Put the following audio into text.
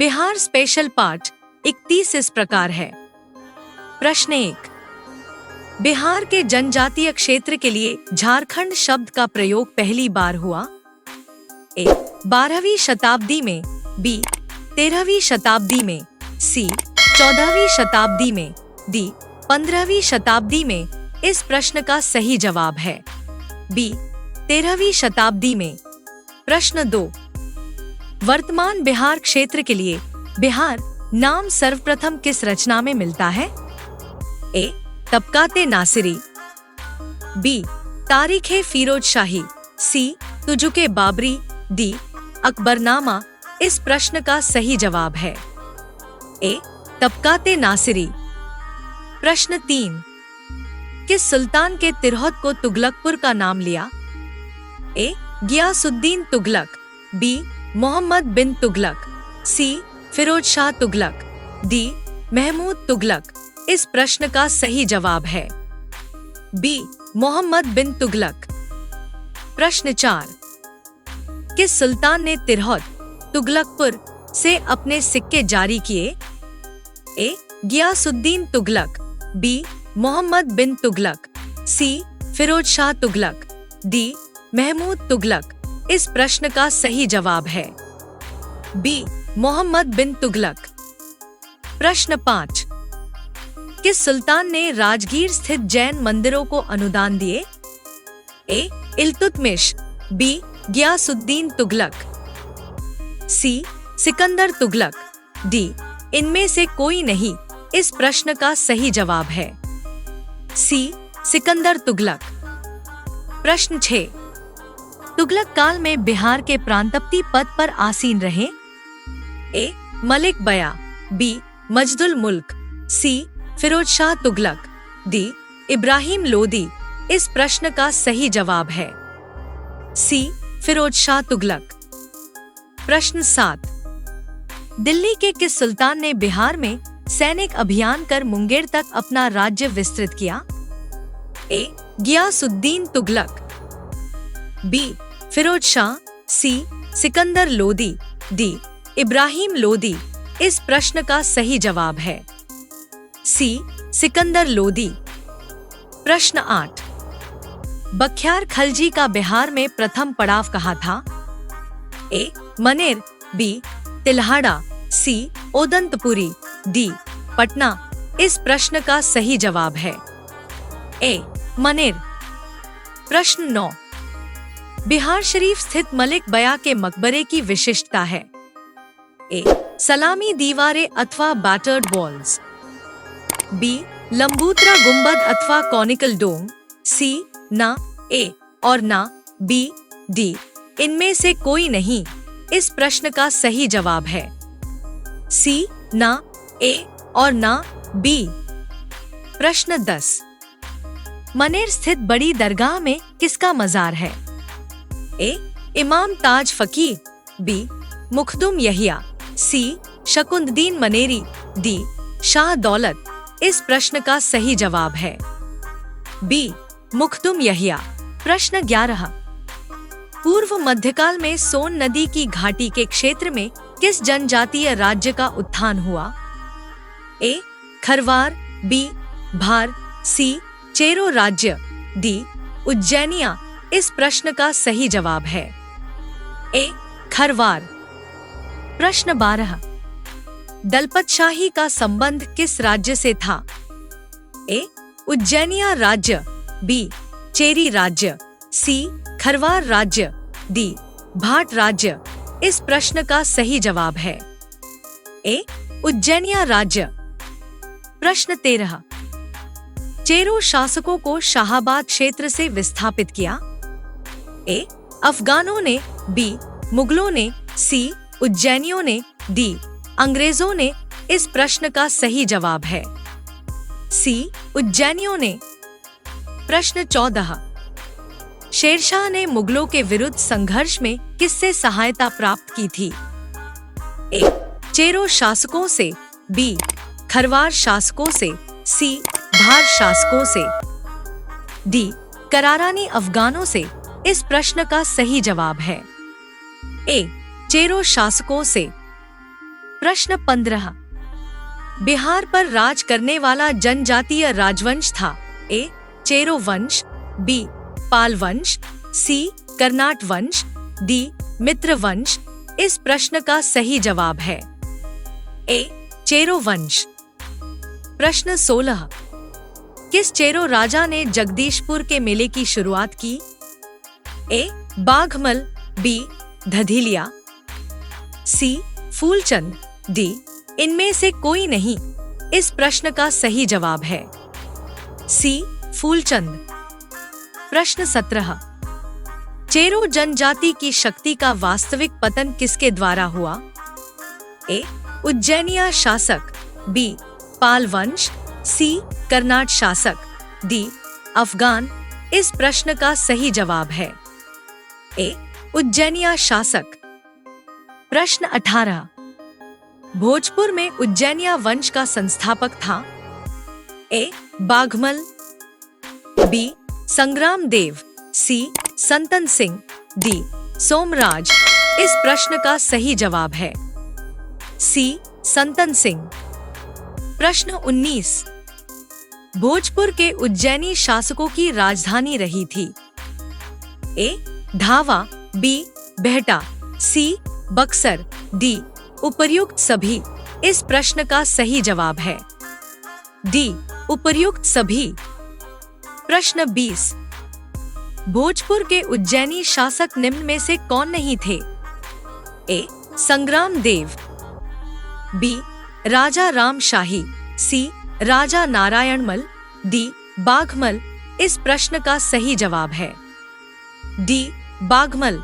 Bihar special part 31 इस प्रकार है। प्रश्न 1। बिहार के जनजातीय क्षेत्र के लिए झारखंड शब्द का प्रयोग पहली बार हुआ? ए 12वीं शताब्दी में, बी 13वीं शताब्दी में, सी 14वीं शताब्दी में, डी 15वीं शताब्दी में। इस प्रश्न का सही जवाब है बी 13वीं शताब्दी में। प्रश्न 2। वर्तमान बिहार क्षेत्र के लिए बिहार नाम सर्वप्रथम किस रचना में मिलता है? ए तबकाते नासिरी, बी तारीखे फिरोज शाही, सी तुजुके बाबरी, डी अकबरनामा। इस प्रश्न का सही जवाब है ए तबकाते नासिरी। प्रश्न 3। किस सुल्तान के तिरहुत को तुगलकपुर का नाम लिया? ए गियासुद्दीन तुगलक, बी मोहम्मद बिन तुगलक, सी फिरोज शाह तुगलक, डी महमूद तुगलक। इस प्रश्न का सही जवाब है बी मोहम्मद बिन तुगलक। प्रश्न 4। किस सुल्तान ने तिरहुत, तुगलकपुर से अपने सिक्के जारी किए? ए गियासुद्दीन तुगलक, बी मोहम्मद बिन तुगलक, सी फिरोज शाह तुगलक, डी महमूद तुगलक। इस प्रश्न का सही जवाब है बी मोहम्मद बिन तुगलक। प्रश्न 5। किस सुल्तान ने राजगीर स्थित जैन मंदिरों को अनुदान दिए? ए इल्तुतमिश, बी गियासुद्दीन तुगलक, सी सिकंदर तुगलक, डी इनमें से कोई नहीं। इस प्रश्न का सही जवाब है सी सिकंदर तुगलक। प्रश्न 6। तुगलक काल में बिहार के प्रांतपति पद पर आसीन रहे? ए मलिक बया, बी मजदुल मुल्क, सी फिरोज शाह तुगलक, डी इब्राहिम लोदी। इस प्रश्न का सही जवाब है सी फिरोज शाह तुगलक। प्रश्न 7। दिल्ली के किस सुल्तान ने बिहार में सैनिक अभियान कर मुंगेर तक अपना राज्य विस्तृत किया? ए गियासुद्दीन तुगलक, बी फिरोज शाह, सी सिकंदर लोदी, डी इब्राहिम लोदी। इस प्रश्न का सही जवाब है सी सिकंदर लोदी। प्रश्न 8। बख्तियार खलजी का बिहार में प्रथम पड़ाव कहाँ था? ए मनेर, बी तिल्हाड़ा, सी ओदंतपुरी, डी पटना। इस प्रश्न का सही जवाब है ए मनेर। प्रश्न 9। बिहार शरीफ स्थित मलिक बया के मकबरे की विशिष्टता है? ए सलामी दीवारें अथवा बैटर्ड वॉल्स, बी लंबूतरा गुंबद अथवा कॉनिकल डोम, सी ना ए और ना बी, डी इनमें से कोई नहीं। इस प्रश्न का सही जवाब है सी ना ए और ना बी। प्रश्न 10। मनेर स्थित बड़ी दरगाह में किसका मजार है? ए इमाम ताज फकीर, बी मुखदुम यहिया, सी शकुंद्दीन मनेरी, डी शाह दौलत। इस प्रश्न का सही जवाब है बी मुखदुम यहिया। प्रश्न 11। पूर्व मध्यकाल में सोन नदी की घाटी के क्षेत्र में किस जनजातीय राज्य का उत्थान हुआ? ए खरवार, बी भार, सी चेरो राज्य, डी उज्जैनिया। इस प्रश्न का सही जवाब है ए खरवार। प्रश्न 12। दलपत शाही का संबंध किस राज्य से था? ए उज्जैनिया राज्य, बी चेरी राज्य, सी खरवार राज्य, डी भाट राज्य। इस प्रश्न का सही जवाब है ए उज्जैनिया राज्य। प्रश्न 13। चेरो शासकों को शाहाबाद क्षेत्र से विस्थापित किया? ए अफगानों ने, बी मुगलों ने, सी उज्जैनियों ने, डी अंग्रेजों ने। इस प्रश्न का सही जवाब है सी उज्जैनियों ने। प्रश्न 14। शेरशाह ने मुगलों के विरुद्ध संघर्ष में किससे सहायता प्राप्त की थी? ए चेरो शासकों से, बी खरवार शासकों से, सी भार शासकों से, डी करारानी अफगानों से। इस प्रश्न का सही जवाब है ए चेरो शासकों से। प्रश्न 15। बिहार पर राज करने वाला जनजातीय राजवंश था? ए. चेरो वंश, बी. पाल वंश, सी. कर्नाट वंश, डी. मित्र वंश। इस प्रश्न का सही जवाब है ए. चेरो वंश। प्रश्न 16। किस चेरो राजा ने जगदीशपुर के मेले की शुरुआत की? ए. बाघमल, बी. धधिलिया, सी. फूलचंद, डी. इनमें से कोई नहीं। इस प्रश्न का सही जवाब है सी. फूलचंद। प्रश्न 17। चेरो जनजाति की शक्ति का वास्तविक पतन किसके द्वारा हुआ? ए. उज्जैनिया शासक, बी. पाल वंश, सी. कर्नाट शासक, डी. अफगान। इस प्रश्न का सही जवाब है ए. उज्जैनिया शासक। प्रश्न 18। भोजपुर में उज्जैनिया वंश का संस्थापक था? ए. बाघमल, बी. संग्राम देव, सी. संतन सिंह, डी. सोमराज। इस प्रश्न का सही जवाब है सी. संतन सिंह। प्रश्न 19। भोजपुर के उज्जैनी शासकों की राजधानी रही थी? ए. धावा, बी. बेहटा, सी. बक्सर, डी. उपर्युक्त सभी। इस प्रश्न का सही जवाब है डी. उपर्युक्त सभी। प्रश्न 20। भोजपुर के उज्जैनी शासक निम्न में से कौन नहीं थे? ए. संग्राम देव, बी. राजा राम शाही, सी. राजा नारायणमल, डी. बाघमल। इस प्रश्न का सही जवाब है डी. बाघमल।